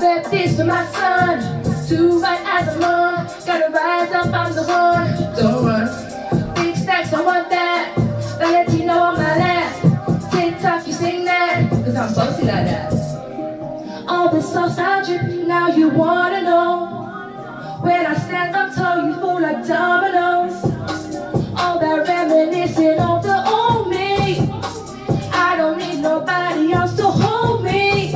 Baptist to my son, too right as a mom. Gotta rise up, I'm the one. Don't run. Big stacks, I want that. Valentino on my lap. TikTok, you sing that, cause I'm bossy like that. All this sauce I drip, now you wanna know. When I stand up tall, you fall like dominoes. All that reminiscing of the old me. I don't need nobody else to hold me.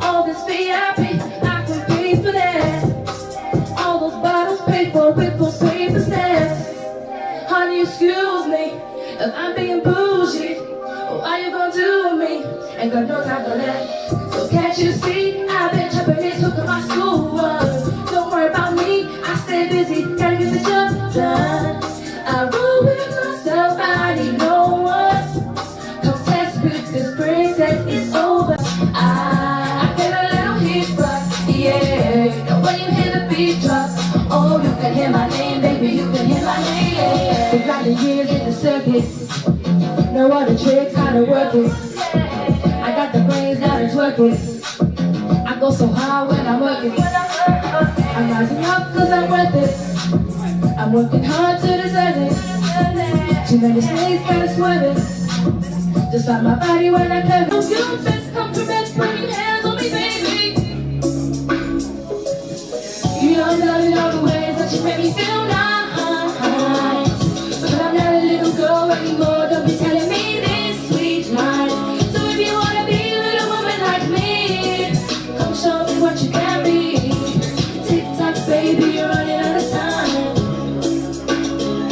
All this VIP, I can pay for that. All those bottles paid for with those paper stamps. Honey, excuse me if I'm being bougie. What you gonna do with me? Ain't got no time for that. So can't you see? I've been chopping this hook in my school run. Don't worry about me, I stay busy, gotta get the job done. I roll with myself, I need no one. Come test with this princess, it's over. I get a little heat, but yeah. And when you hear the beat drop, oh, you can hear my name, baby, you can hear my name, yeah. We got the years in the circuit, know all the tricks, how to work it. I got the brains, now it's working. I go so hard when I'm working. I'm rising up cause I'm worth it. I'm working hard to deserve it. Too many snakes gotta swerve it. Just like my body when I curve it. Your best compliments, put your hands on me, baby. You know I'm loving all the ways that you make me feel nice. But I'm not a little girl anymore.